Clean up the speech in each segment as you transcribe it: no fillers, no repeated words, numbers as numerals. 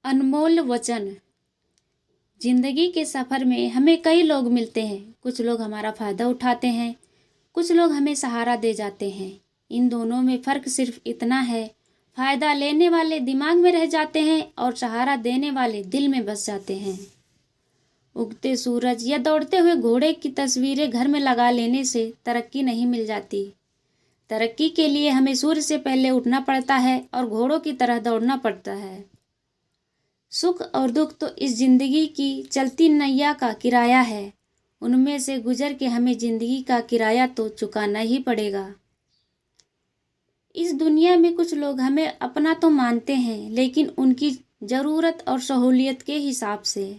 अनमोल वचन। जिंदगी के सफ़र में हमें कई लोग मिलते हैं। कुछ लोग हमारा फ़ायदा उठाते हैं, कुछ लोग हमें सहारा दे जाते हैं। इन दोनों में फ़र्क सिर्फ इतना है, फ़ायदा लेने वाले दिमाग में रह जाते हैं और सहारा देने वाले दिल में बस जाते हैं। उगते सूरज या दौड़ते हुए घोड़े की तस्वीरें घर में लगा लेने से तरक्की नहीं मिल जाती। तरक्की के लिए हमें सूर्य से पहले उठना पड़ता है और घोड़ों की तरह दौड़ना पड़ता है। सुख और दुख तो इस जिंदगी की चलती नैया का किराया है। उनमें से गुजर के हमें जिंदगी का किराया तो चुकाना ही पड़ेगा। इस दुनिया में कुछ लोग हमें अपना तो मानते हैं, लेकिन उनकी ज़रूरत और सहूलियत के हिसाब से।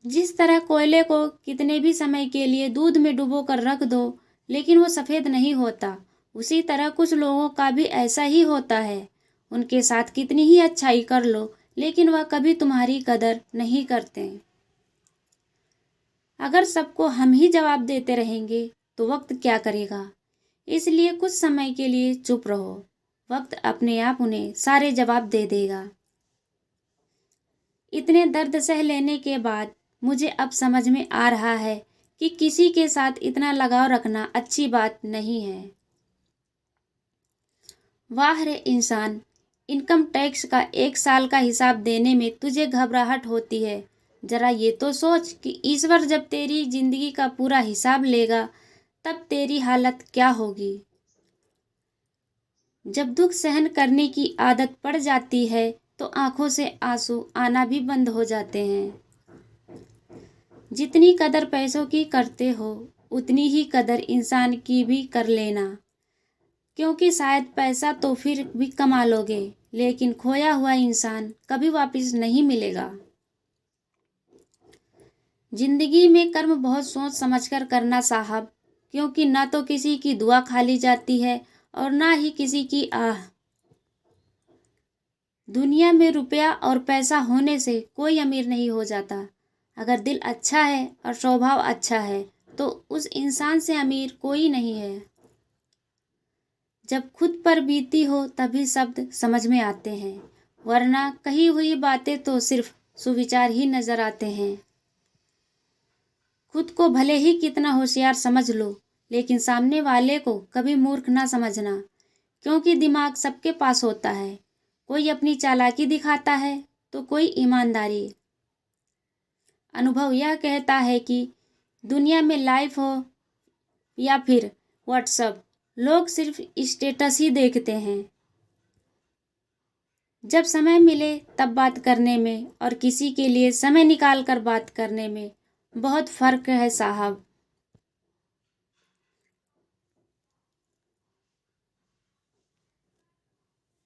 जिस तरह कोयले को कितने भी समय के लिए दूध में डुबो कर रख दो लेकिन वो सफ़ेद नहीं होता, उसी तरह कुछ लोगों का भी ऐसा ही होता है। उनके साथ कितनी ही अच्छाई कर लो लेकिन वह कभी तुम्हारी कदर नहीं करते। अगर सबको हम ही जवाब देते रहेंगे तो वक्त क्या करेगा। इसलिए कुछ समय के लिए चुप रहो, वक्त अपने आप उन्हें सारे जवाब दे देगा। इतने दर्द सह लेने के बाद मुझे अब समझ में आ रहा है कि किसी के साथ इतना लगाव रखना अच्छी बात नहीं है। वाह रे इंसान, इनकम टैक्स का 1 साल का हिसाब देने में तुझे घबराहट होती है। जरा ये तो सोच कि ईश्वर जब तेरी जिंदगी का पूरा हिसाब लेगा तब तेरी हालत क्या होगी। जब दुख सहन करने की आदत पड़ जाती है तो आंखों से आंसू आना भी बंद हो जाते हैं। जितनी कदर पैसों की करते हो उतनी ही कदर इंसान की भी कर लेना, क्योंकि शायद पैसा तो फिर भी कमा लोगे लेकिन खोया हुआ इंसान कभी वापस नहीं मिलेगा। जिंदगी में कर्म बहुत सोच समझकर करना साहब, क्योंकि ना तो किसी की दुआ खाली जाती है और ना ही किसी की आह। दुनिया में रुपया और पैसा होने से कोई अमीर नहीं हो जाता। अगर दिल अच्छा है और स्वभाव अच्छा है तो उस इंसान से अमीर कोई नहीं है। जब खुद पर बीती हो तभी शब्द समझ में आते हैं, वरना कही हुई बातें तो सिर्फ सुविचार ही नजर आते हैं। खुद को भले ही कितना होशियार समझ लो लेकिन सामने वाले को कभी मूर्ख ना समझना, क्योंकि दिमाग सबके पास होता है। कोई अपनी चालाकी दिखाता है तो कोई ईमानदारी। अनुभव यह कहता है कि दुनिया में लाइफ हो या फिर व्हाट्सएप, लोग सिर्फ स्टेटस ही देखते हैं। जब समय मिले तब बात करने में और किसी के लिए समय निकाल कर बात करने में बहुत फ़र्क है साहब।